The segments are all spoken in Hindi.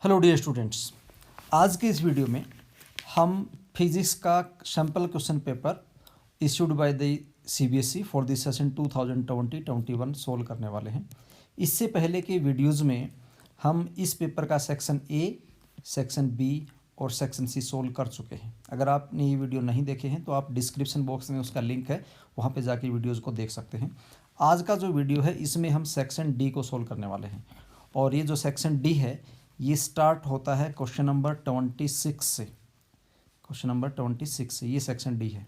हेलो डियर स्टूडेंट्स, आज के इस वीडियो में हम फिजिक्स का sample question paper issued by the CBSE for the session 2020-21 solve करने वाले हैं। इससे पहले के वीडियोस में हम इस पेपर का सेक्शन ए, सेक्शन बी और सेक्शन सी सोल्व कर चुके हैं। अगर आपने ये वीडियो नहीं देखे हैं तो आप डिस्क्रिप्शन बॉक्स में उसका लिंक है, वहाँ पे जाके वीडियोज़ को देख सकते हैं। आज का जो वीडियो है इसमें हम सेक्शन डी को सोल्व करने वाले हैं और ये जो सेक्शन डी है ये स्टार्ट होता है क्वेश्चन नंबर 26 से। क्वेश्चन नंबर 26 से ये सेक्शन डी है,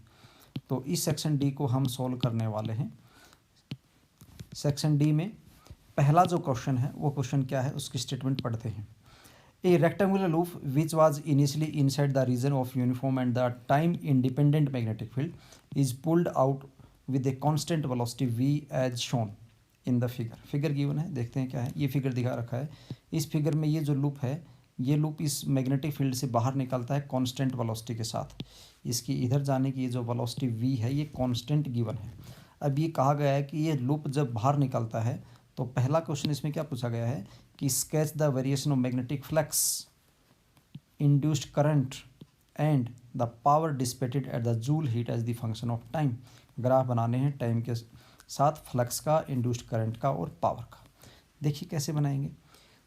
तो इस सेक्शन डी को हम सोल्व करने वाले हैं। सेक्शन डी में पहला जो क्वेश्चन है वो क्वेश्चन क्या है उसकी स्टेटमेंट पढ़ते हैं। A rectangular loop which was initially inside the region of uniform and the time independent magnetic field is pulled out with a constant velocity v as shown in the figure given है। देखते हैं क्या है, ये फिगर दिखा रखा है। इस फिगर में ये जो लूप है, ये लूप इस मैग्नेटिक फील्ड से बाहर निकलता है कांस्टेंट वेलोसिटी के साथ। इसकी इधर जाने की ये जो वेलोसिटी v है ये कांस्टेंट गिवन है। अब ये कहा गया है कि ये लूप जब बाहर निकलता है तो पहला क्वेश्चन इसमें क्या पूछा गया है कि sketch the variation of magnetic flux, induced current and the power dissipated at the Joule heat as the function of time. Graph बनाने हैं टाइम के साथ फ्लक्स का, इंड्यूस्ड करंट का और पावर का। देखिए कैसे बनाएंगे।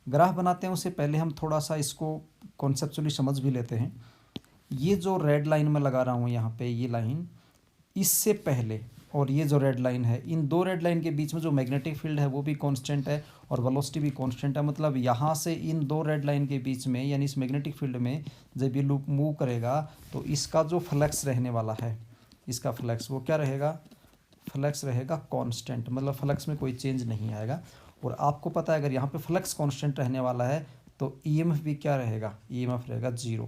ग्राफ बनाते हैं उससे पहले हम थोड़ा सा इसको कॉन्सेप्चुअली समझ भी लेते हैं। ये जो रेड लाइन में लगा रहा हूँ यहाँ पे, ये लाइन, इससे पहले और ये जो रेड लाइन है, इन दो रेड लाइन के बीच में जो मैग्नेटिक फील्ड है वो भी कांस्टेंट है और वेलोसिटी भी कांस्टेंट है। मतलब यहाँ से इन दो रेड लाइन के बीच में यानी इस मैग्नेटिक फील्ड में जब ये लूप मूव करेगा तो इसका जो फ्लक्स रहने वाला है, इसका फ्लक्स वो क्या रहेगा, फ्लक्स रहेगा कांस्टेंट। मतलब फ्लक्स में कोई चेंज नहीं आएगा। और आपको पता है अगर यहाँ पे फ्लक्स कांस्टेंट रहने वाला है तो ईएमएफ भी क्या रहेगा, ईएमएफ रहेगा जीरो।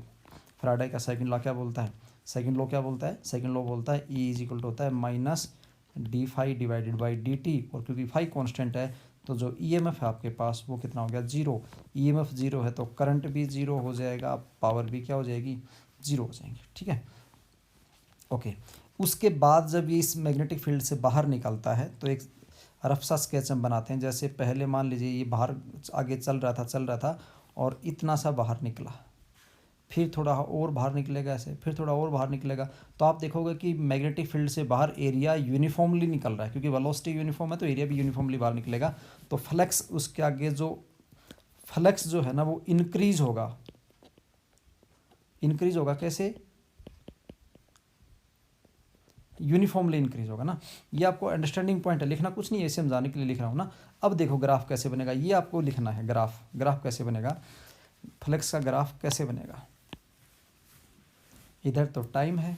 फैराडे का सेकंड लॉ क्या बोलता है, सेकंड लॉ क्या बोलता है, सेकंड लॉ बोलता है ई इज इक्वल टू होता है minus d phi divided by d t. और क्योंकि फाई कांस्टेंट है तो जो ईएमएफ है आपके पास वो कितना हो गया, जीरो। ईएमएफ जीरो है तो करंट भी जीरो हो जाएगा, पावर भी क्या हो जाएगी, जीरो हो जाएंगे। ठीक है, ओके। उसके बाद जब ये इस मैग्नेटिक फील्ड से बाहर निकलता है तो एक रफ सा स्केच हम बनाते हैं। जैसे पहले मान लीजिए ये बाहर आगे चल रहा था और इतना सा बाहर निकला, फिर थोड़ा और बाहर निकलेगा ऐसे, फिर थोड़ा और बाहर निकलेगा, तो आप देखोगे कि मैग्नेटिक फील्ड से बाहर एरिया यूनिफॉर्मली निकल रहा है। क्योंकि वेलोसिटी यूनिफॉर्म है तो एरिया भी यूनिफॉर्मली बाहर निकलेगा। तो फ्लक्स, उसके आगे जो फ्लक्स जो है ना वो इंक्रीज होगा। इंक्रीज होगा कैसे, यूनिफॉर्मली इंक्रीज होगा ना। ये आपको अंडरस्टैंडिंग पॉइंट है, लिखना कुछ नहीं है, इसे समझाने के लिए लिख रहा हूँ ना। अब देखो ग्राफ कैसे बनेगा, ये आपको लिखना है। ग्राफ कैसे बनेगा, फ्लक्स का ग्राफ कैसे बनेगा। इधर तो टाइम है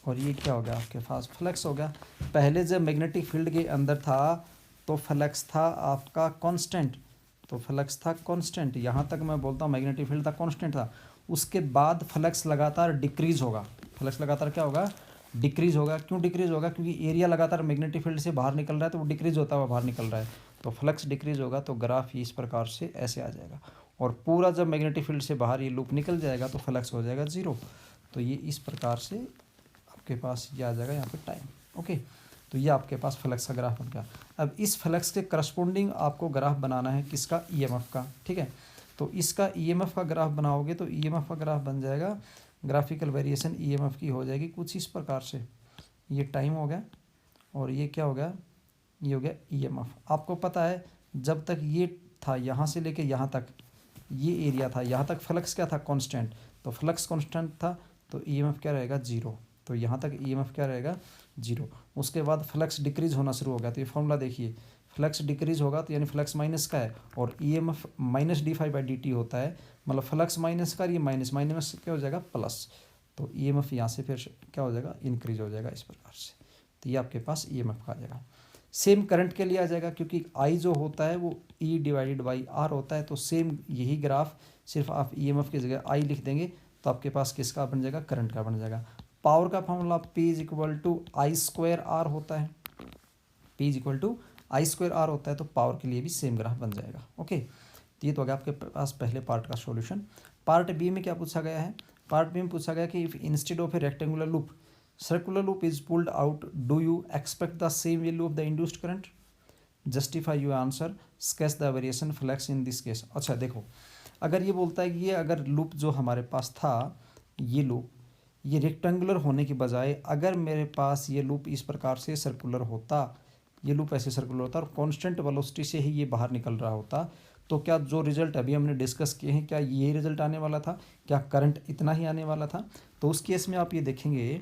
और ये क्या हो गया आपके पास, फ्लक्स हो गया। पहले जब मैग्नेटिक फील्ड के अंदर था तो फ्लक्स था आपका कांस्टेंट, तो फ्लक्स था कांस्टेंट। यहाँ तक मैं बोलता हूँ मैग्नेटिक फील्ड था कांस्टेंट था। उसके बाद फ्लक्स लगातार डिक्रीज होगा। फ्लक्स लगातार क्या होगा, डिक्रीज होगा। क्यों डिक्रीज होगा, क्योंकि एरिया लगातार मैग्नेटिक फील्ड से बाहर निकल रहा है तो वो डिक्रीज होता हुआ बाहर निकल रहा है। तो फ्लक्स डिक्रीज होगा तो ग्राफ इस प्रकार से ऐसे आ जाएगा। और पूरा जब मैग्नेटिक फील्ड से बाहर ये लूप निकल जाएगा तो फ्लक्स हो जाएगा जीरो। तो ये इस प्रकार से आपके पास ये आ जाएगा यहाँ पे टाइम। ओके, तो ये आपके पास फ्लक्स का ग्राफ बन गया। अब इस फ्लक्स के करस्पॉन्डिंग आपको ग्राफ बनाना है किसका, ईएमएफ का। ठीक है, तो इसका ईएमएफ का ग्राफ बनाओगे तो ईएमएफ का ग्राफ बन जाएगा, ग्राफिकल वेरिएशन ईएमएफ की हो जाएगी कुछ इस प्रकार से। ये टाइम हो गया और ये क्या हो गया, ये हो गया ईएमएफ। आपको पता है जब तक ये था यहाँ से लेके यहाँ तक ये एरिया था, यहाँ तक फ्लक्स क्या था, कांस्टेंट। तो फ्लक्स कांस्टेंट था तो ईएमएफ क्या रहेगा, जीरो। तो यहाँ तक ईएमएफ क्या रहेगा, जीरो। उसके बाद फ्लक्स डिक्रीज होना शुरू हो गया। तो ये फॉर्मूला देखिए, फ्लक्स डिक्रीज होगा तो यानी फ्लक्स माइनस का है और EMF minus d phi by d t होता है। मतलब फ्लक्स माइनस का, ये माइनस माइनस क्या हो जाएगा, प्लस। तो ईएमएफ यहाँ से फिर क्या हो जाएगा, इंक्रीज हो जाएगा इस प्रकार से। तो ये आपके पास ईएमएफ का आ जाएगा। सेम करंट के लिए आ जाएगा क्योंकि आई जो होता है वो ई डिवाइडेड बाई आर होता है। तो सेम यही ग्राफ, सिर्फ आप ईएमएफ की जगह आई लिख देंगे तो आपके पास किसका बन जाएगा, करंट का बन जाएगा। पावर का formula P is equal to I square R होता है। P is equal to I square R होता है तो पावर के लिए भी सेम ग्राफ बन जाएगा। ओके, तो ये तो हो गया आपके पास पहले पार्ट का सॉल्यूशन। पार्ट बी में क्या पूछा गया है, पार्ट बी में पूछा गया कि if instead of A rectangular loop circular loop is pulled out, do you expect the same value of the induced current? Justify your answer, sketch the variation flux in this case। अच्छा देखो, अगर ये बोलता है कि ये अगर लूप जो हमारे पास था, ये लूप ये रेक्टेंगुलर होने के बजाय अगर मेरे पास ये लूप इस प्रकार से सर्कुलर होता, ये लूप ऐसे सर्कुलर होता और कांस्टेंट वेलोसिटी से ही ये बाहर निकल रहा होता, तो क्या जो रिजल्ट अभी हमने डिस्कस किए हैं क्या ये रिजल्ट आने वाला था? क्या करंट इतना ही आने वाला था? तो उस केस में आप ये देखेंगे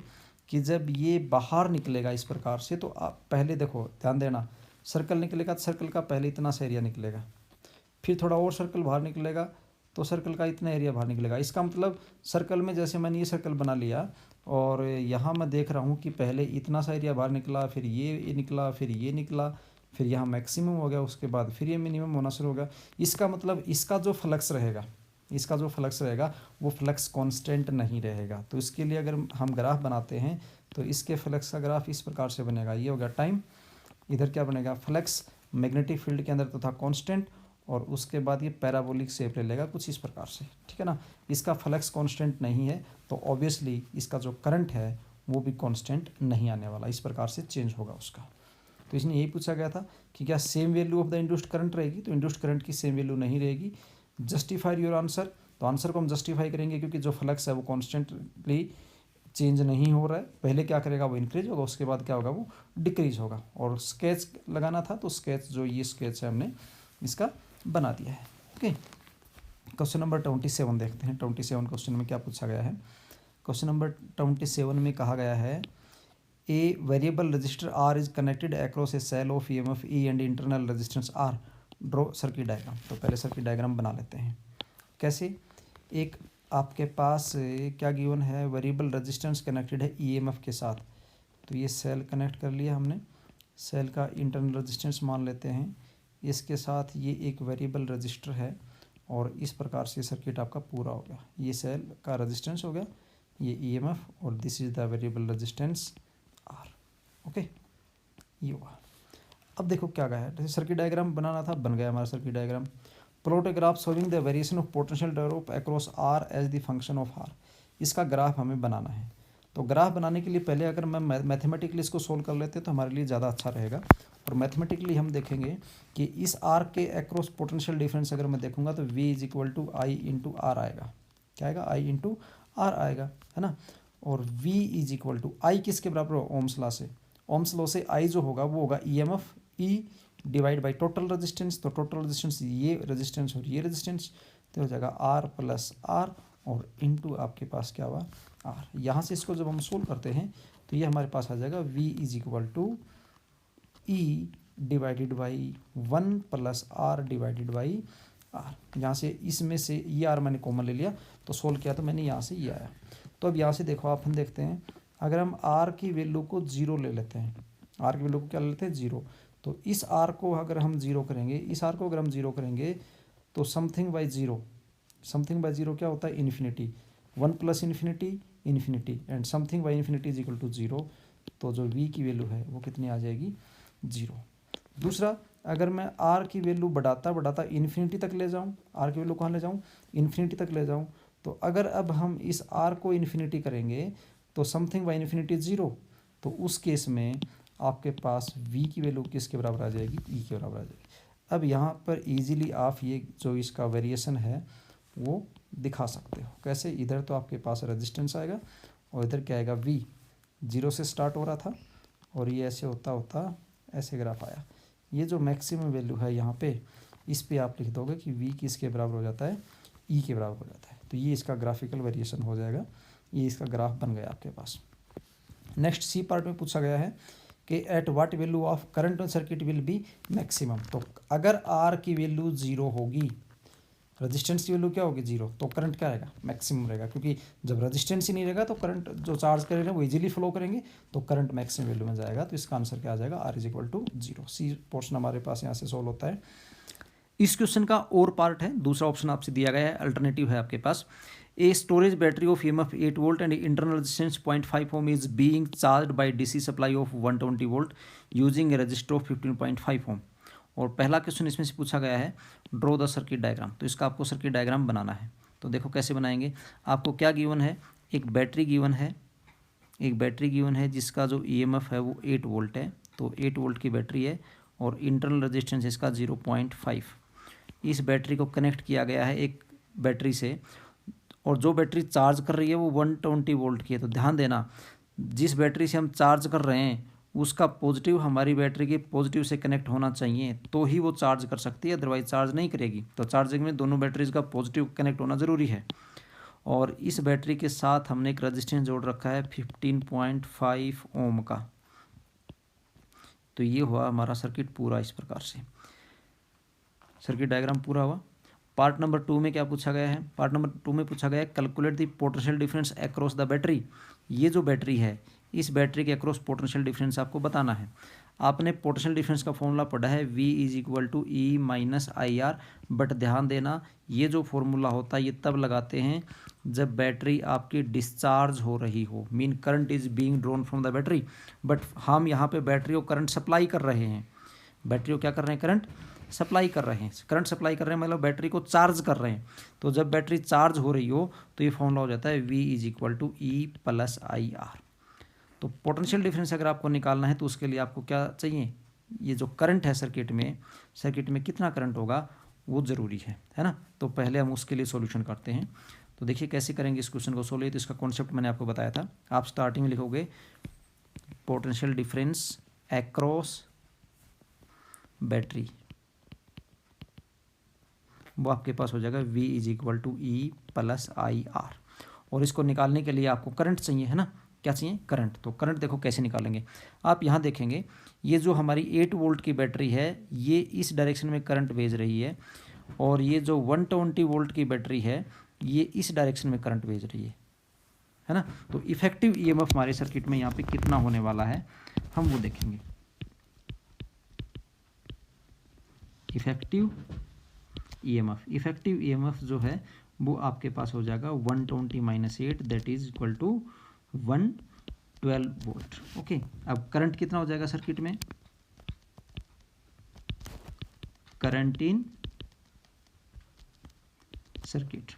कि जब ये बाहर निकलेगा इस प्रकार से, तो आप पहले देखो, ध्यान देना, सर्कल निकलेगा तो सर्कल का पहले इतना सा एरिया निकलेगा, फिर थोड़ा और सर्कल बाहर निकलेगा तो सर्कल का इतना एरिया बाहर निकलेगा। इसका मतलब सर्कल में जैसे मैंने ये सर्कल बना लिया और यहाँ मैं देख रहा हूँ कि पहले इतना सा एरिया बाहर निकला, फिर ये निकला, फिर ये निकला, फिर यहाँ मैक्सिमम हो गया, उसके बाद फिर ये मिनिमम होना शुरू हो गया। इसका मतलब इसका जो फ्लक्स रहेगा, इसका जो फ्लक्स रहेगा वो फ्लक्स कांस्टेंट नहीं रहेगा। तो इसके लिए अगर हम ग्राफ बनाते हैं तो इसके फ्लक्स का ग्राफ इस प्रकार से बनेगा। ये हो गया टाइम, इधर क्या बनेगा, फ्लक्स मैग्नेटिक फील्ड के अंदर तो था कांस्टेंट, और उसके बाद ये पैराबोलिक शेप ले लेगा कुछ इस प्रकार से, ठीक है ना। इसका फ्लक्स कांस्टेंट नहीं है तो ऑब्वियसली इसका जो करंट है वो भी कांस्टेंट नहीं आने वाला, इस प्रकार से चेंज होगा उसका। तो इसने यही पूछा गया था कि क्या same value of the induced current रहेगी, तो इंड्यूस्ड करंट की सेम वैल्यू नहीं रहेगी। जस्टिफाई योर आंसर, तो आंसर को हम जस्टिफाई करेंगे क्योंकि जो फ्लक्स है वो कॉन्स्टेंटली चेंज नहीं हो रहा है। पहले क्या करेगा, वो इंक्रीज होगा, उसके बाद क्या होगा, वो डिक्रीज होगा। और स्केच लगाना था तो स्केच जो ये स्केच है हमने इसका बना दिया है। ओके, क्वेश्चन नंबर 27 देखते हैं। 27 क्वेश्चन में क्या पूछा गया है। क्वेश्चन नंबर 27 में कहा गया है a variable resistor R is connected across a cell of EMF E and internal resistance r, draw circuit diagram. तो पहले सर्किट डायग्राम बना लेते हैं। कैसे, एक आपके पास क्या गिवन है, वेरिएबल रेजिस्टेंस कनेक्टेड है ईएमएफ के साथ, तो ये सेल कनेक्ट कर लिया हमने, सेल का इंटरनल रेजिस्टेंस मान लेते हैं, इसके साथ ये एक वेरिएबल रजिस्टर है और इस प्रकार से सर्किट आपका पूरा हो गया। ये सेल का रेजिस्टेंस हो गया, ये ईएमएफ और this is the variable resistance R. Okay, ये हुआ। अब देखो क्या गया है, जैसे सर्किट डायग्राम बनाना था, बन गया हमारा circuit diagram. Plot a graph showing the variation of potential drop across R as the function of R. इसका ग्राफ हमें बनाना है। तो ग्राफ बनाने के लिए पहले अगर मैं मैथमेटिकली इसको सोल्व कर लेते तो हमारे लिए ज़्यादा अच्छा रहेगा। और मैथमेटिकली हम देखेंगे कि इस आर के अक्रॉस पोटेंशियल डिफरेंस अगर मैं देखूंगा तो V is equal to I into R आएगा। क्या आएगा, आई इंटू आर आएगा, है ना। और V इज इक्वल टू आई किसके बराबर हो, ओम्स लॉ से। ओम्स लॉ से आई जो होगा वो होगा EMF E divide by total resistance. तो टोटल रेजिस्टेंस ये रेजिस्टेंस और ये रेजिस्टेंस, तो हो जाएगा R प्लस R और इनटू आपके पास क्या हुआ, R। यहाँ से इसको जब हम सोल्व करते हैं तो ये हमारे पास आ जाएगा V is equal to E divided by 1 plus R divided by R। यहाँ से इसमें से ये R मैंने कॉमन ले लिया तो सोल्व किया तो मैंने यहाँ से ये आया। तो अब यहाँ से देखो आप, हम देखते हैं अगर हम R की वैल्यू को 0 ले लेते हैं, R की वैल्यू को क्या ले लेते हैं, 0, तो इस R को अगर हम 0 करेंगे, इस R को अगर हम 0 करेंगे तो समथिंग बाई 0, समथिंग बाई 0 क्या होता है, infinity. 1 plus infinity infinity and something by infinity is equal to 0। तो जो V की वैल्यू है वो कितनी आ जाएगी, 0। दूसरा, अगर मैं R की वैल्यू बढ़ाता बढ़ाता इन्फिनिटी तक ले जाऊँ, R की वैल्यू कहाँ ले जाऊँ, इन्फिनिटी तक ले जाऊँ, तो अगर अब हम इस R को इन्फिनिटी करेंगे तो समथिंग बाई इन्फिनिटी 0, तो उस केस में आपके पास V की वैल्यू किसके बराबर आ जाएगी, E के बराबर आ जाएगी। अब यहाँ पर इजीली आप ये जो इसका वेरिएशन है वो दिखा सकते हो। कैसे, इधर तो आपके पास रेजिस्टेंस आएगा और इधर क्या आएगा, V 0 से स्टार्ट हो रहा था और ये ऐसे होता होता ऐसे ग्राफ आया। ये जो मैक्सिमम वैल्यू है यहाँ पे, इस पे आप लिख दोगे कि V किसके बराबर हो जाता है, E के बराबर हो जाता है। तो ये इसका ग्राफिकल वेरिएशन हो जाएगा, ये इसका ग्राफ बन गया आपके पास। नेक्स्ट सी पार्ट में पूछा गया है कि at what value of current on circuit will be maximum. तो अगर R की वैल्यू 0 होगी, रेजिस्टेंस की वैल्यू क्या होगी, 0, तो करंट क्या रहेगा, मैक्सिमम रहेगा। क्योंकि जब रेजिस्टेंस ही नहीं रहेगा तो करंट जो चार्ज करेंगे वो इजीली फ्लो करेंगे, तो करंट मैक्सिमम वैल्यू में जाएगा। तो इसका आंसर क्या आ जाएगा, R is equal to 0। C portion हमारे पास यहाँ से सोल्व होता है। इस क्वेश्चन का और पार्ट है, दूसरा ऑप्शन आपसे दिया गया है, अल्टरनेटिव है आपके पास। A storage battery of EMF 8 volt and internal resistance 0.5 ohm is being charged by DC supply of 120 volt using a resistor of 15.5 ohm. और पहला क्वेश्चन इसमें से पूछा गया है ड्रॉ द सर्किट डायग्राम। तो इसका आपको सर्किट डायग्राम बनाना है। तो देखो कैसे बनाएंगे। आपको क्या गिवन है, एक बैटरी गिवन है, एक बैटरी गिवन है जिसका जो EMF है वो 8 वोल्ट है। तो 8 वोल्ट की बैटरी है और इंटरनल रेजिस्टेंस इसका 0.5। इस बैटरी को कनेक्ट किया गया है एक बैटरी से, और जो बैटरी चार्ज कर रही है वो 120 वोल्ट की है। तो ध्यान देना, जिस बैटरी से हम चार्ज कर रहे हैं उसका पॉजिटिव हमारी बैटरी के पॉजिटिव से कनेक्ट होना चाहिए, तो ही वो चार्ज कर सकती है, अदरवाइज चार्ज नहीं करेगी। तो चार्जिंग में दोनों बैटरीज का पॉजिटिव कनेक्ट होना ज़रूरी है। और इस बैटरी के साथ हमने एक रजिस्टेंस जोड़ रखा है 15.5 ओम का। तो ये हुआ हमारा सर्किट पूरा, इस प्रकार से सर्किट डायग्राम पूरा हुआ। पार्ट नंबर 2 में क्या पूछा गया है? पार्ट नंबर 2 में पूछा गया है calculate the potential difference across the battery. ये जो बैटरी है, इस बैटरी के अक्रॉस पोटेंशियल डिफरेंस आपको बताना है। आपने पोटेंशियल डिफरेंस का फॉर्मूला पढ़ा है V = E - IR, बट ध्यान देना ये जो फॉर्मूला होता है ये तब लगाते हैं जब बैटरी आपकी डिस्चार्ज हो रही हो, mean current is being drawn from the battery. But हम यहाँ पे बैटरी को करंट सप्लाई कर रहे हैं, बैटरी को क्या कर रहे हैं? करंट सप्लाई कर रहे हैं। करंट सप्लाई कर रहे हैं मतलब बैटरी को चार्ज कर रहे हैं। तो जब बैटरी चार्ज हो रही हो तो ये फॉर्मूला हो जाता है V = E + IR। तो पोटेंशियल डिफरेंस अगर आपको निकालना है तो उसके लिए आपको क्या चाहिए? ये जो करंट है सर्किट में कितना करंट होगा वो ज़रूरी है ना। तो पहले हम उसके लिए सॉल्यूशन करते हैं। तो देखिए कैसे करेंगे इस क्वेश्चन को सोल्व। तो इसका कॉन्सेप्ट मैंने आपको बताया था। आप स्टार्टिंग में लिखोगे पोटेंशियल डिफरेंस अक्रॉस बैटरी, वो आपके पास हो जाएगा V = E + IR। और इसको निकालने के लिए आपको करंट चाहिए, है ना। क्या चाहिए? करंट। तो करंट देखो कैसे निकालेंगे। आप यहाँ देखेंगे ये जो हमारी 8 वोल्ट की बैटरी है ये इस डायरेक्शन में करंट भेज रही है, और ये जो 120 वोल्ट की बैटरी है ये इस डायरेक्शन में करंट भेज रही है ना। तो इफेक्टिव EMF हमारे सर्किट में यहाँ पे कितना होने वाला है हम वो देखेंगे। इफेक्टिव EMF जो है वो आपके पास हो जाएगा 120 - 8 that is equal to 112 volt. Okay, अब करंट कितना हो जाएगा सर्किट में? Current in circuit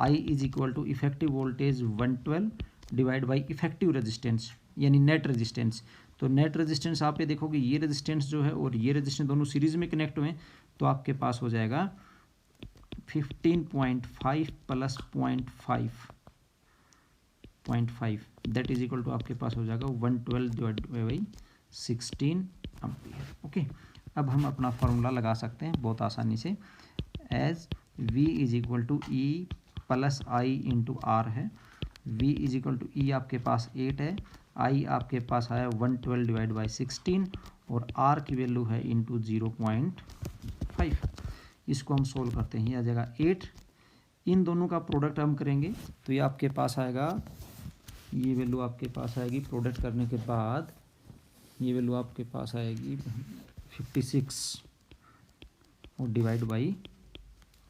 I = effective voltage 112 divide by effective resistance यानी नेट रेजिस्टेंस। तो नेट रेजिस्टेंस आप ये देखोगे ये रेजिस्टेंस जो है और ये रेजिस्टेंस दोनों सीरीज में कनेक्ट हुए हैं, तो आपके पास हो जाएगा 15.5 + 0.5 दैट इज इक्वल टू आपके पास हो जाएगा 112 डिवाइड बाई 16 एम्पीयर। ओके, अब हम अपना फार्मूला लगा सकते हैं बहुत आसानी से। As V = E + I × R है। V = E आपके पास 8 है, I आपके पास आया 112 डिवाइड बाई 16 और R की वैल्यू है इंटू 0.5। इसको हम सोल्व करते हैं, ये आ जाएगा 8। इन दोनों का प्रोडक्ट हम करेंगे तो ये आपके पास आएगा, ये वैल्यू आपके पास आएगी प्रोडक्ट करने के बाद, ये वैल्यू आपके पास आएगी 56 और डिवाइड बाई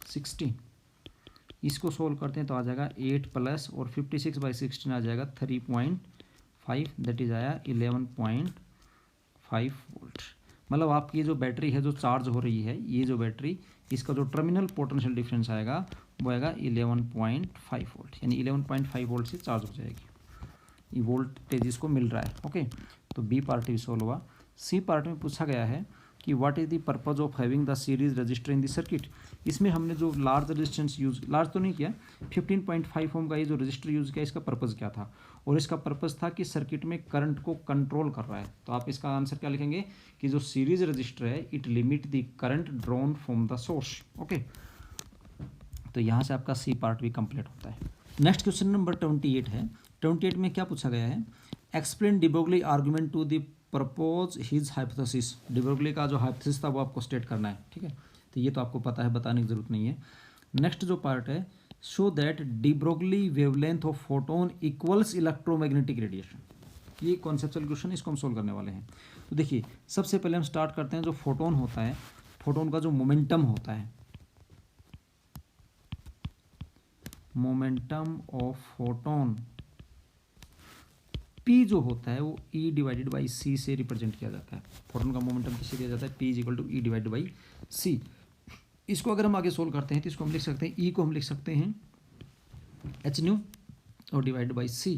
16। इसको सोल्व करते हैं तो आ जाएगा 8 प्लस और 56 बाई 16 आ जाएगा 3.5 दैट इज आया 11.5 वोल्ट। मतलब आपकी ये जो बैटरी है जो चार्ज हो रही है, ये जो बैटरी इसका जो टर्मिनल पोटेंशियल डिफरेंस आएगा वो आएगा 11.5 वोल्ट, यानी 11.5 वोल्ट से चार्ज हो जाएगी। ये वोल्टेज इसको मिल रहा है। ओके, तो बी पार्ट भी सोल्व हुआ। सी पार्ट में पूछा गया है कि what is the purpose of having the series register in the circuit. इसमें हमने जो लार्ज रेजिस्टेंस यूज, लार्ज तो नहीं किया, 15.5 ओम का ये जो रजिस्टर यूज किया, इसका पर्पज क्या था? और इसका पर्पज था कि सर्किट में करंट को कंट्रोल कर रहा है। तो आप इसका आंसर क्या लिखेंगे कि जो सीरीज रजिस्टर है it limit the current drawn from the source. Okay, तो यहाँ से आपका सी पार्ट भी कंप्लीट होता है। नेक्स्ट क्वेश्चन नंबर 28 है। 28 में क्या पूछा गया है? Explain de Broglie argument to the propose his hypothesis. De Broglie का जो हाइपोथेसिस था वो आपको स्टेट करना है। ठीक है, तो ये तो आपको पता है, बताने की जरूरत नहीं है। नेक्स्ट जो पार्ट है, show that D Broglie wavelength of photon equals electromagnetic radiation. ये कॉन्सेप्चुअल क्वेश्चन, इसको हम सोल्व करने वाले हैं। तो देखिए सबसे पहले हम स्टार्ट करते हैं, जो फोटोन होता है, फोटोन का जो मोमेंटम होता है, मोमेंटम ऑफ फोटोन P जो होता है वो E डिवाइडेड बाई C से रिप्रेजेंट किया जाता है। फोटोन का मोमेंटम किससे दिया जाता है? P = E divided by C। इसको अगर हम आगे सोल्व करते हैं तो इसको हम लिख सकते हैं, E को हम लिख सकते हैं h और डिवाइड बाई C।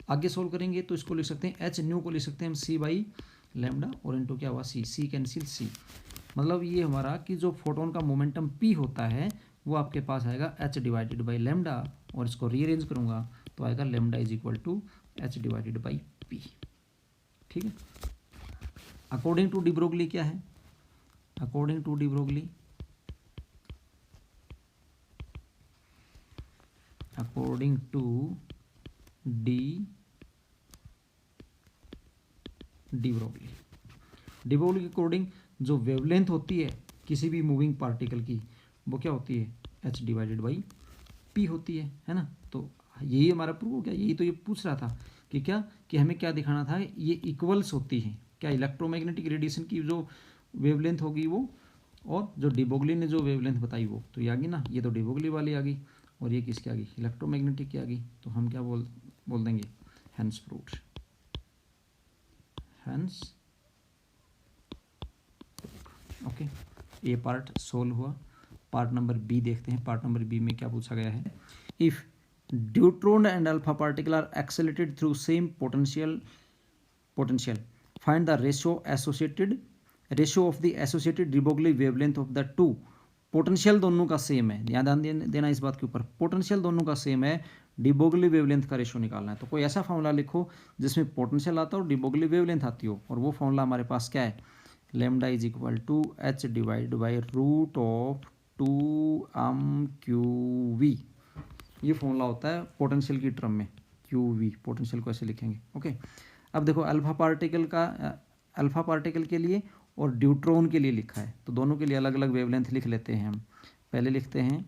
आगे सोल्व करेंगे तो इसको लिख सकते हैं h को लिख सकते हैं हम C/λ और इनटू क्या हुआ C कैंसिल C। मतलब ये हमारा कि जो फोटोन का मोमेंटम p होता है वो आपके पास आएगा h डिवाइडेड बाई लेमडा, और इसको रीअरेंज करूँगा तो आएगा lambda is equal to h divided by p। ठीक है। अकॉर्डिंग टू डी ब्रोगली क्या है? According to de Broglie, according to de Broglie, de Broglie के अकॉर्डिंग जो वेवलेंथ होती है किसी भी मूविंग पार्टिकल की वो क्या होती है? h डिवाइडेड बाई p होती है ना। तो यही हमारा प्रूव हो गया। यही तो ये पूछ रहा था कि क्या, कि हमें क्या दिखाना था, ये इक्वल्स होती है क्या इलेक्ट्रोमैग्नेटिक रेडिएशन की जो वेवलेंथ होगी वो, और जो डी ब्रोगली ने जो वेवलेंथ बताई वो तो ये आ गई ना, ये तो डी ब्रोगली वाली आ गई, और ये किसकी आ गई? इलेक्ट्रोमैग्नेटिक की आ गई। तो हम क्या बोल देंगे? Hence proved, hence. ओके, ये पार्ट सोल्व हुआ। पार्ट नंबर बी देखते हैं। पार्ट नंबर बी में क्या पूछा गया है? If deuteron and alpha particle are accelerated through same potential find the ratio of the associated de Broglie wavelength of the two. Potential दोनों का सेम है, ध्यान देना इस बात के ऊपर, पोटेंशियल दोनों का सेम है, डी ब्रोगली वेवलेंथ का रेशियो निकालना है। तो कोई ऐसा फॉर्मूला लिखो जिसमें पोटेंशियल आता हो और डी ब्रोगली वेवलेंथ आती हो, और वो फॉर्मूला हमारे पास क्या है? Lambda is equal to h divide by root of 2m/q_v। ये फॉर्मूला होता है पोटेंशियल की टर्म में, QV पोटेंशियल को ऐसे लिखेंगे। ओके, अब देखो अल्फा पार्टिकल के लिए और ड्यूट्रॉन के लिए लिखा है, तो दोनों के लिए अलग अलग वेवलेंथ लिख लेते हैं हम। पहले लिखते हैं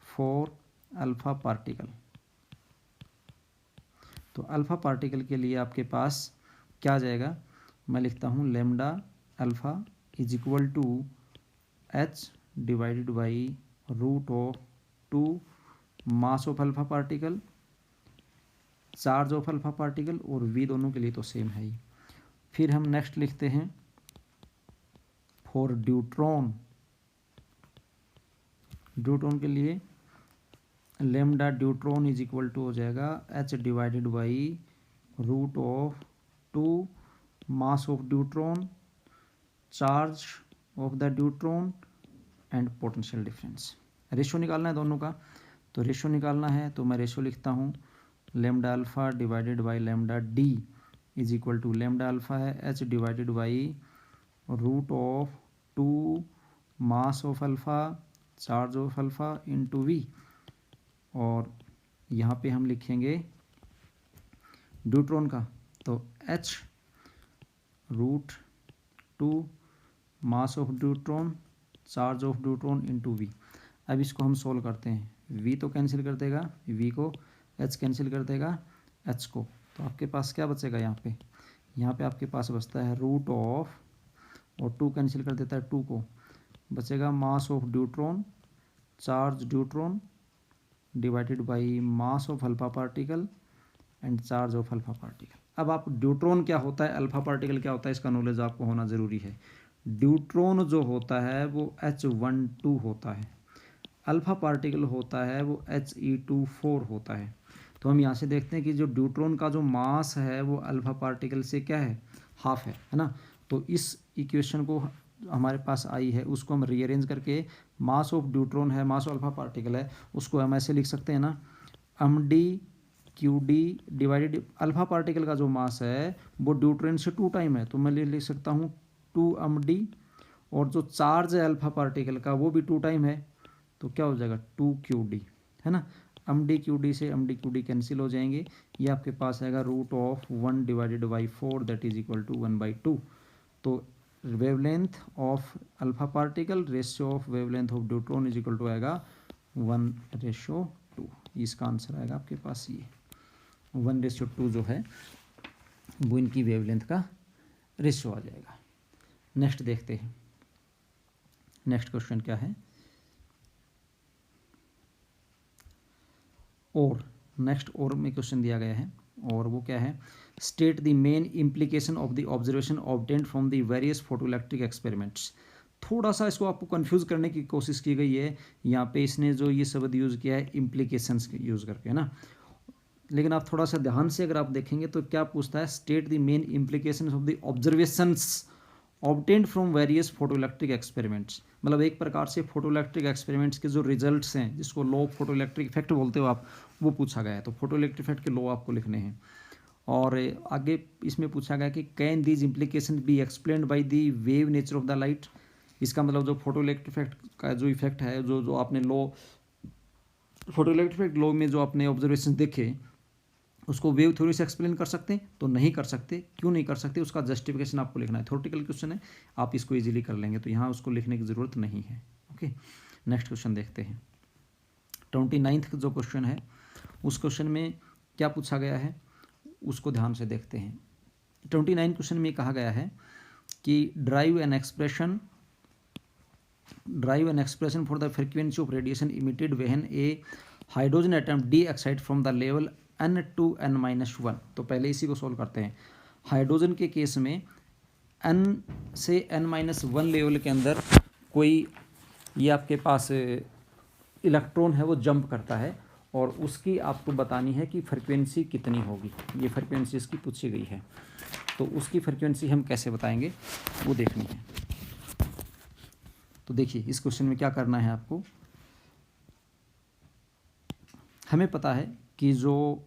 फॉर अल्फा पार्टिकल, तो अल्फा पार्टिकल के लिए आपके पास क्या आ जाएगा? मैं लिखता हूँ lambda alpha is equal to h divided by root of 2 mass of alpha particle, charge of alpha particle, और v दोनों के लिए तो सेम है ही। फिर हम नेक्स्ट लिखते हैं फॉर ड्यूट्रॉन के लिए lambda deuteron is equal to हो जाएगा h divided by root of 2 mass of deuteron, charge of the deuteron and potential difference. Ratio निकालना है दोनों का, तो रेशियो निकालना है तो मैं रेशियो लिखता हूँ lambda alpha divided by lambda D is equal to lambda alpha है h divided by root of 2 mass of alpha, charge of alpha into V, और यहाँ पे हम लिखेंगे ड्यूट्रॉन का, तो h root 2 mass of deuteron, charge of deuteron into V. अब इसको हम सोल्व करते हैं, v तो कैंसिल कर देगा, v को, h कैंसिल कर देगा h को, तो आपके पास क्या बचेगा? यहाँ पे आपके पास बचता है रूट ऑफ, और 2 कैंसिल कर देता है 2 को, बचेगा मास of deuteron, charge deuteron divided by mass of alpha particle and charge of alpha particle. अब आप ड्यूट्रॉन क्या होता है, अल्फा पार्टिकल क्या होता है, इसका नॉलेज आपको होना ज़रूरी है। ड्यूट्रॉन जो होता है वो H12 होता है, अल्फा पार्टिकल होता है वो He24 होता है। तो हम यहाँ से देखते हैं कि जो ड्यूट्रॉन का जो मास है वो अल्फा पार्टिकल से क्या है? हाफ है ना। तो इस इक्वेशन को हमारे पास आई है, उसको हम रीअरेंज करके, मास ऑफ ड्यूट्रॉन है, मास ऑफ अल्फा पार्टिकल है, उसको हम ऐसे लिख सकते हैं ना, md/qd डिवाइडेड, अल्फा पार्टिकल का जो मास है वो ड्यूट्रॉन से 2 टाइम है, तो मैं लिख सकता हूँ 2md, और जो चार्ज है अल्फा पार्टिकल का वो भी 2 टाइम है, तो क्या हो जाएगा 2qd, है ना। md/qd से md/qd कैंसिल हो जाएंगे, ये आपके पास आएगा root of 1 divided by 4 that is equal to 1/2। तो wavelength of alpha particle ratio of wavelength of deuteron is equal to आएगा 1/2। इसका आंसर आएगा आपके पास ये 1/2 जो है वो इनकी वेवलेंथ का रेशियो आ जाएगा। नेक्स्ट देखते हैं, नेक्स्ट क्वेश्चन क्या है, और नेक्स्ट और में क्वेश्चन दिया गया है, और वो क्या है, state the main implication of the observation obtained from the various photoelectric experiments. थोड़ा सा इसको आपको कंफ्यूज करने की कोशिश की गई है, यहाँ पे इसने जो ये शब्द यूज़ किया है इम्प्लीकेशंस यूज़ करके, है ना। लेकिन आप थोड़ा सा ध्यान से अगर आप देखेंगे तो क्या पूछता है, state the main implication of the observations obtained from various photoelectric experiments, मतलब एक प्रकार से फोटोइलेक्ट्रिक एक्सपेरिमेंट्स के जो रिजल्ट्स हैं, जिसको लॉ ऑफ फोटोइलेक्ट्रिक इफेक्ट बोलते हो आप, वो पूछा गया है। तो फोटोइलेक्ट्रिक इफेक्ट के लॉ आपको लिखने हैं। और आगे इसमें पूछा गया कि can these implication be explained by the wave nature of the light. इसका मतलब जो फोटोइलेक्ट्रिक इफेक्ट का जो इफेक्ट है, जो आपने लॉ फोटोइलेक्ट्रिक इफेक्ट लॉ में जो आपने ऑब्जर्वेशन देखे, उसको वेव थ्योरी से एक्सप्लेन कर सकते हैं? तो नहीं कर सकते। क्यों नहीं कर सकते? उसका जस्टिफिकेशन आपको लिखना है। थ्योरेटिकल क्वेश्चन है, आप इसको इजीली कर लेंगे, तो यहाँ उसको लिखने की ज़रूरत नहीं है। ओके, नेक्स्ट क्वेश्चन देखते हैं। 29th जो क्वेश्चन है, उस क्वेश्चन में क्या पूछा गया है उसको ध्यान से देखते हैं। 29 क्वेश्चन में कहा गया है कि drive an expression for the frequency of radiation emitted when A hydrogen atom D excite from the level n to n-1। तो पहले इसी को सॉल्व करते हैं। हाइड्रोजन के केस में n से n-1 लेवल के अंदर कोई ये आपके पास इलेक्ट्रॉन है वो जंप करता है, और उसकी आपको बतानी है कि फ्रीक्वेंसी कितनी होगी। ये फ्रीक्वेंसी इसकी पूछी गई है, तो उसकी फ्रीक्वेंसी हम कैसे बताएंगे वो देखनी है। तो देखिए इस क्वेश्चन में क्या करना है आपको। हमें पता है कि जो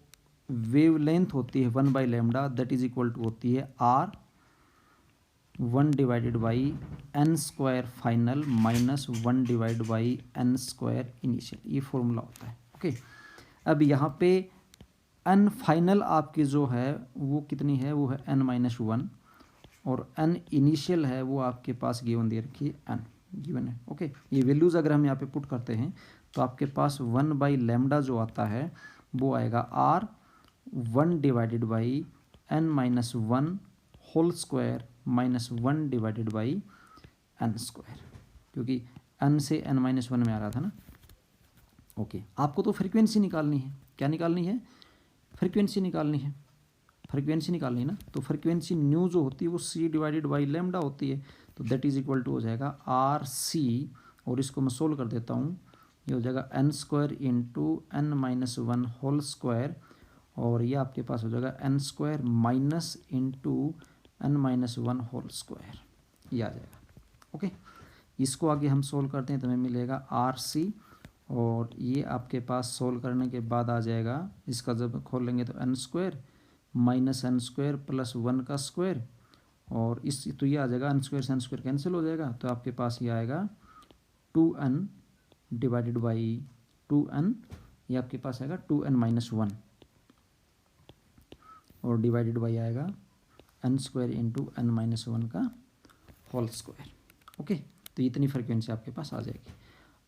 वेवलेंथ होती है 1/λ दैट इज इक्वल टू होती है r1/n² final minus 1/n² initial. ये फॉर्मूला होता है। ओके, अब यहाँ पे n फाइनल आपकी जो है वो कितनी है, वो है n-1, और n इनिशियल है वो आपके पास गिवन दे रखी है, n गिवन है। ओके, ये वैल्यूज़ अगर हम यहाँ पे पुट करते हैं तो आपके पास 1/λ जो आता है वो आएगा r1/n-1 whole square minus 1/n², क्योंकि n से n-1 में आ रहा था ना। ओके, आपको तो फ्रीक्वेंसी निकालनी है। क्या निकालनी है? फ्रीक्वेंसी निकालनी है। फ्रीक्वेंसी निकालनी है ना, तो फ्रीक्वेंसी न्यू जो होती है वो c/λ होती है, तो दैट इज इक्वल टू हो जाएगा rc, और इसको मैं सोल्व कर देता हूँ। ये हो जाएगा n² into n-1 whole square, और ये आपके पास हो जाएगा n² minus into n-1 whole square, ये आ जाएगा। ओके, इसको आगे हम सोल्व करते हैं तो हमें मिलेगा rc, और ये आपके पास सोल्व करने के बाद आ जाएगा, इसका जब खोल लेंगे तो n² माइनस n² प्लस 1 का स्क्वायर, और इस तो ये आ जाएगा n² से n² कैंसिल हो जाएगा, तो आपके पास ये आएगा 2n डिवाइडेड बाई 2n, ये आपके पास आएगा 2n-1, और डिवाइडेड बाई आएगा n² इंटू n-1 का होल स्क्वायर। ओके, तो इतनी फ्रीक्वेंसी आपके पास आ जाएगी।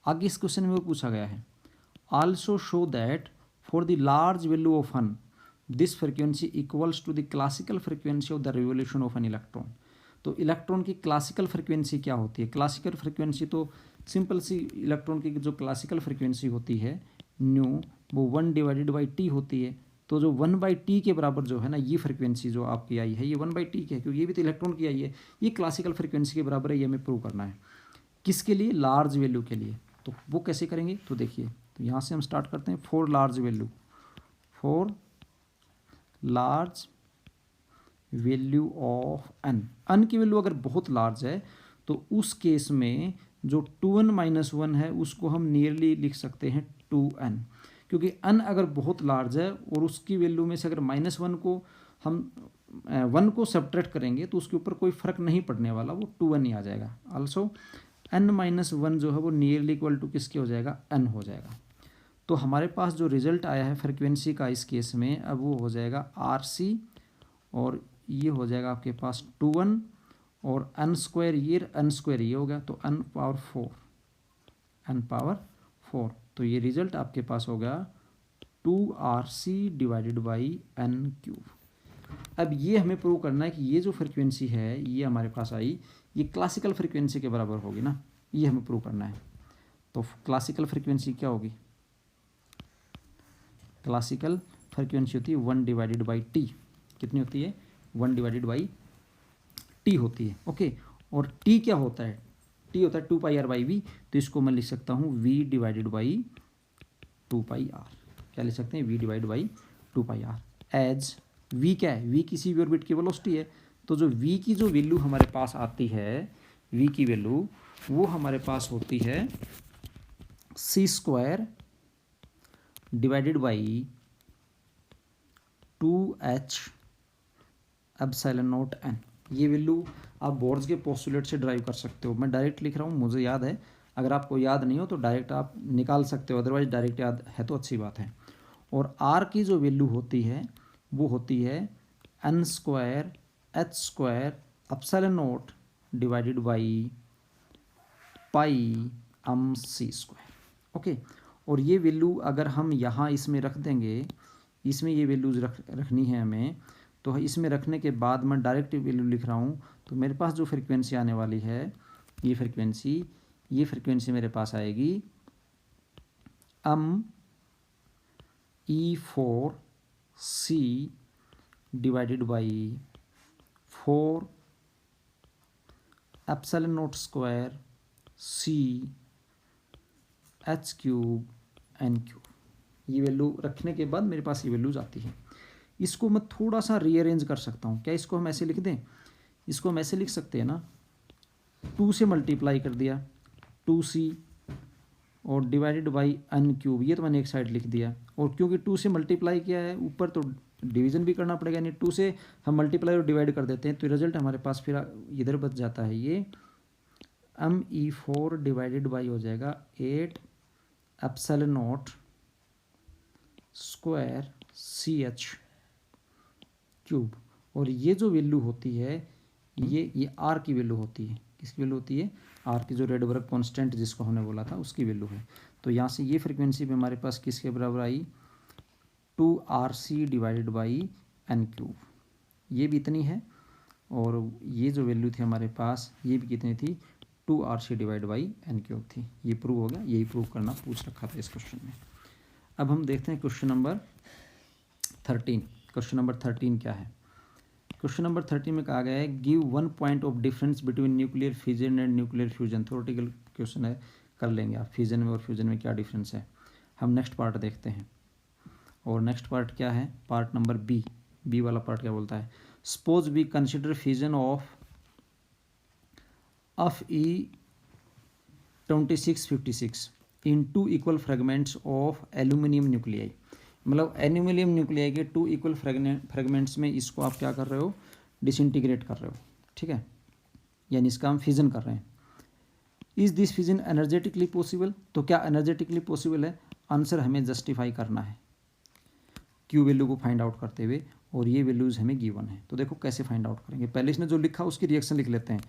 आगे इस क्वेश्चन में वो पूछा गया है, also show that for the large value of n this frequency equals to the classical frequency of the revolution of an electron. तो इलेक्ट्रॉन की क्लासिकल फ्रीक्वेंसी क्या होती है? क्लासिकल फ्रीक्वेंसी तो सिंपल सी, इलेक्ट्रॉन की जो क्लासिकल फ्रीक्वेंसी होती है न्यू, वो 1/t होती है। तो जो 1/t के बराबर जो है ना, ये फ्रीक्वेंसी जो आपकी आई है ये 1/t की है, क्योंकि ये भी तो इलेक्ट्रॉन की आई है। ये क्लासिकल फ्रीक्वेंसी के बराबर है, ये हमें प्रूव करना है। किसके लिए? लार्ज वैल्यू के लिए। तो वो कैसे करेंगे? तो देखिए, तो यहाँ से हम स्टार्ट करते हैं। For large value of n की वैल्यू अगर बहुत लार्ज है तो उस केस में जो 2n-1 है उसको हम नियरली लिख सकते हैं 2n, क्योंकि n अगर बहुत लार्ज है और उसकी वैल्यू में से अगर -1 को हम 1 को सब्ट्रैक्ट करेंगे तो उसके ऊपर कोई फ़र्क नहीं पड़ने वाला, वो 2n ही आ जाएगा। आल्सो n-1 जो है वो नियरली इक्वल टू किसके हो जाएगा? n हो जाएगा। तो हमारे पास जो रिजल्ट आया है फ्रीक्वेंसी का इस केस में, अब वो हो जाएगा rc, और ये हो जाएगा आपके पास 2n, और n² ये हो गया, तो n पावर 4। तो ये रिजल्ट आपके पास हो गया 2rc डिवाइडेड बाई n³। अब ये हमें प्रूव करना है कि ये जो फ्रीक्वेंसी है ये हमारे पास आई, ये क्लासिकल फ्रीक्वेंसी के बराबर होगी ना, ये हमें प्रूव करना है। तो क्लासिकल फ्रीक्वेंसी क्या होगी? क्लासिकल फ्रीक्वेंसी होती है 1/t। कितनी होती है? 1/t होती है। ओके, और t क्या होता है? t होता है 2πr/v, तो इसको मैं लिख सकता हूँ v/2πr। क्या लिख सकते हैं? v/2πr। एज v क्या है? v किसी भी ऑर्बिट की वेलोसिटी है, तो जो v की जो वैल्यू हमारे पास आती है, v की वैल्यू वो हमारे पास होती है c² divided by 2h epsilon not n। ये वैल्यू आप बोर्ड्स के पोस्टुलेट से ड्राइव कर सकते हो। मैं डायरेक्ट लिख रहा हूँ, मुझे याद है। अगर आपको याद नहीं हो तो डायरेक्ट आप निकाल सकते हो, अदरवाइज डायरेक्ट याद है तो अच्छी बात है। और r की जो वैल्यू होती है वो होती है n² h² epsilon not divided by pi c²। Okay, और ये वैल्यू अगर हम यहाँ इसमें रख देंगे, इसमें ये वैल्यूज रखनी है हमें, तो इसमें रखने के बाद मैं डायरेक्ट वैल्यू लिख रहा हूँ, तो मेरे पास जो फ्रीक्वेंसी आने वाली है ये फ्रीक्वेंसी मेरे पास आएगी e4c divided by 4 epsilon not square c h³ n³। ये वैल्यू रखने के बाद मेरे पास ये वैल्यूज आती है। इसको मैं थोड़ा सा रीअरेंज कर सकता हूँ। क्या इसको हम ऐसे लिख दें? इसको हम ऐसे लिख सकते हैं ना, 2 से मल्टीप्लाई कर दिया 2c और डिवाइडेड बाई n³। ये तो मैंने एक साइड लिख दिया, और क्योंकि 2 से मल्टीप्लाई किया है ऊपर तो डिवीज़न भी करना पड़ेगा, यानी 2 से हम मल्टीप्लाई और डिवाइड कर देते हैं तो रिजल्ट हमारे पास फिर इधर बच जाता है। ये e4 डिवाइडेड बाई हो जाएगा 8 एप्सिलॉन नॉट स्क्वायर CH³। और ये जो वैल्यू होती है ये R की वैल्यू होती है। किसकी वैल्यू होती है? R की, जो रेडबर्ग कांस्टेंट जिसको हमने बोला था उसकी वैल्यू है। तो यहाँ से ये फ्रीक्वेंसी भी हमारे पास किसके बराबर आई? 2RC divided by n³। ये भी इतनी है, और ये जो वैल्यू थी हमारे पास ये भी कितनी थी? 2RC डिवाइड बाई n³ थी। ये प्रूव हो गया, यही प्रूव करना पूछ रखा था इस क्वेश्चन में। अब हम देखते हैं क्वेश्चन नंबर 13। क्वेश्चन नंबर 13 क्या है? क्वेश्चन नंबर 13 में कहा गया है give 1 point of difference between nuclear fission and nuclear fusion. Theoretical question है, कर लेंगे आप। फिजन में और फ्यूजन में क्या डिफरेंस है। हम नेक्स्ट पार्ट देखते हैं। और नेक्स्ट पार्ट क्या है? पार्ट नंबर बी वाला पार्ट क्या बोलता है? Suppose we consider fission of E2656 in 2 equal fragments of aluminium nuclei. मतलब एल्यूमिनियम न्यूक्लियाई के 2 इक्वल फ्रेगमेंट्स में इसको आप क्या कर रहे हो? डिसइंटीग्रेट कर रहे हो, ठीक है, यानी इसका हम फिजन कर रहे हैं। Is this fission energetically possible? तो क्या एनर्जेटिकली पॉसिबल है? आंसर हमें जस्टिफाई करना है क्यू वैल्यू को फाइंड आउट करते हुए, और ये वैल्यूज हमें गिवन है। तो देखो कैसे फाइंड आउट करेंगे। पहले इसने जो लिखा उसकी रिएक्शन लिख लेते हैं।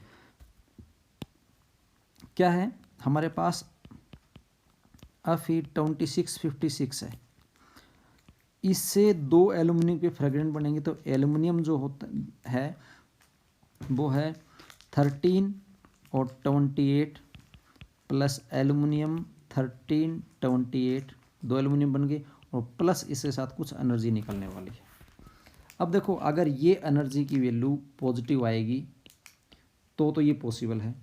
क्या है हमारे पास? Fe2656 है, इससे 2 एल्यूमिनियम के फ्रेगमेंट बनेंगे। तो एल्यूमिनियम जो होता है वो है 13 और 28 प्लस एल्यूमिनियम 13 28, 2 एल्यूमिनियम बन गए, और प्लस इसके साथ कुछ एनर्जी निकलने वाली है। अब देखो, अगर ये एनर्जी की वैल्यू पॉजिटिव आएगी तो ये पॉसिबल है,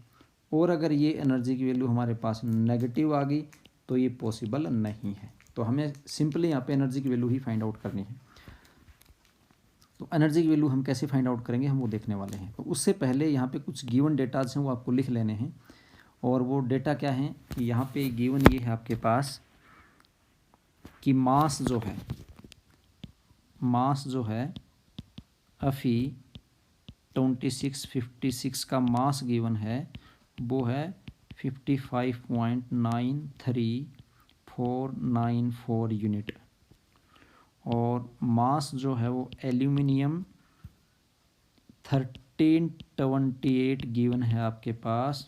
और अगर ये एनर्जी की वैल्यू हमारे पास नेगेटिव आ गई तो ये पॉसिबल नहीं है। तो हमें सिंपली यहाँ पे एनर्जी की वैल्यू ही फाइंड आउट करनी है। तो एनर्जी की वैल्यू हम कैसे फाइंड आउट करेंगे, हम वो देखने वाले हैं। तो उससे पहले यहाँ पे कुछ गिवन डेटाज हैं वो आपको लिख लेने हैं। और वो डेटा क्या हैं कि यहाँ पे गिवन ये है आपके पास कि मास जो है Fe2656 का मास गिवन है वो है 55.93494 यूनिट। और मास जो है वो एल्यूमिनियम 1328 गिवन है आपके पास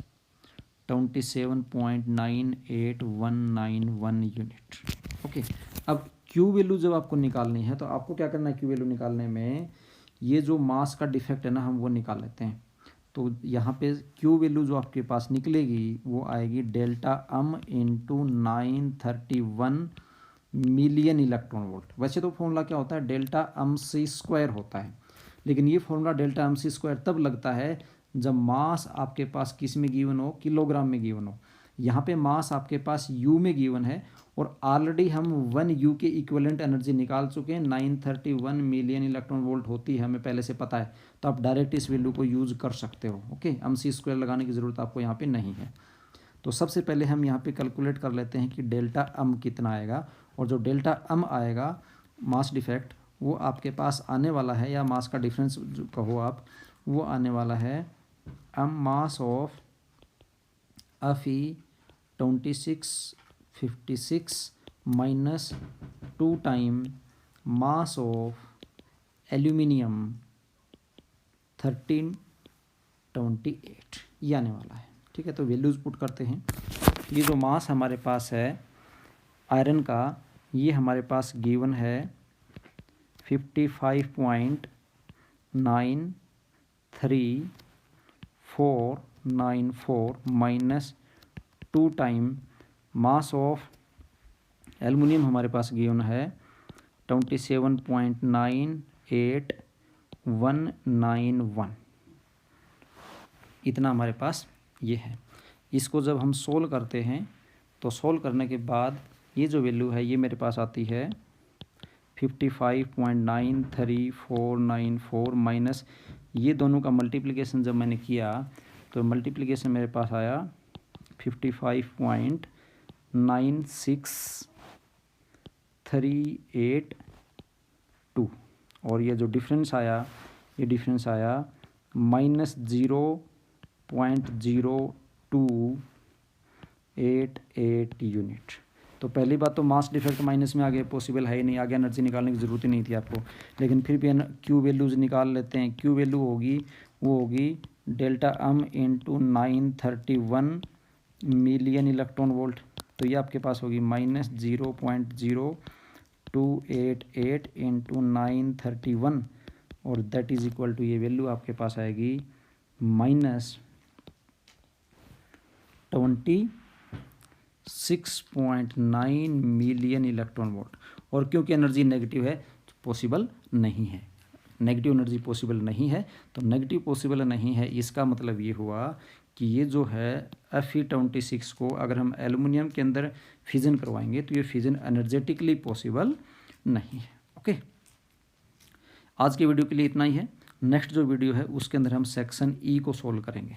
27.98191 यूनिट। ओके, अब क्यू वैल्यू जब आपको निकालनी है तो आपको क्या करना है? क्यू वैल्यू निकालने में ये जो मास का डिफेक्ट है ना, हम वो निकाल लेते हैं। तो यहाँ पे क्यू वैल्यू जो आपके पास निकलेगी वो आएगी delta m into 931 million electron volt. वैसे तो फॉर्मूला क्या होता है? डेल्टा m² होता है, लेकिन ये फॉर्मूला डेल्टा m² तब लगता है जब मास आपके पास किस में गिवन हो? किलोग्राम में गिवन हो। यहाँ पे मास आपके पास U में गिवन है और ऑलरेडी हम 1U के इक्विवेलेंट एनर्जी निकाल चुके हैं। 931 मिलियन इलेक्ट्रॉन वोल्ट होती है, हमें पहले से पता है, तो आप डायरेक्ट इस वैल्यू को यूज़ कर सकते हो। ओके, m² लगाने की ज़रूरत आपको यहाँ पे नहीं है। तो सबसे पहले हम यहाँ पे कैलकुलेट कर लेते हैं कि डेल्टा m कितना आएगा, और जो डेल्टा m आएगा मास डिफेक्ट, वो आपके पास आने वाला है, या मास का डिफरेंस जो कहो आप, वो आने वाला है m mass of Fe2656 minus 2 time mass of aluminium 1328, ये आने वाला है। ठीक है, तो वैल्यूज़ पुट करते हैं। ये जो मास हमारे पास है आयरन का, ये हमारे पास गिवन है 55.93494 minus 2 time mass of aluminium हमारे पास गिवन है 27.98191, इतना हमारे पास ये है। इसको जब हम सोल्व करते हैं तो सोल्व करने के बाद ये जो वैल्यू है ये मेरे पास आती है 55.93494 माइनस ये दोनों का मल्टीप्लिकेशन जब मैंने किया तो मल्टीप्लिकेशन मेरे पास आया 55.96382, और ये जो डिफरेंस आया, ये डिफरेंस आया माइनस 0.0288 यूनिट। तो पहली बात तो मास डिफेक्ट माइनस में आगे पॉसिबल है ही नहीं, आगे एनर्जी निकालने की ज़रूरत ही नहीं थी आपको, लेकिन फिर भी क्यू वैल्यूज़ निकाल लेते हैं। क्यू वैल्यू होगी, वो होगी delta m into 931 million electron volt, तो ये आपके पास होगी माइनस 0.0288 इंटू 931, और दैट इज़ इक्वल टू, ये वैल्यू आपके पास आएगी माइनस 26.9 मिलियन इलेक्ट्रॉन वोल्ट। और क्योंकि एनर्जी नेगेटिव है तो पॉसिबल नहीं है, नेगेटिव एनर्जी पॉसिबल नहीं है, तो नेगेटिव पॉसिबल नहीं है, इसका मतलब ये हुआ कि ये जो है Fe26 को अगर हम एल्युमिनियम के अंदर फिजन करवाएंगे तो ये फिजन एनर्जेटिकली पॉसिबल नहीं है। ओके, आज के वीडियो के लिए इतना ही है। नेक्स्ट जो वीडियो है उसके अंदर हम सेक्शन ई को सोल्व करेंगे।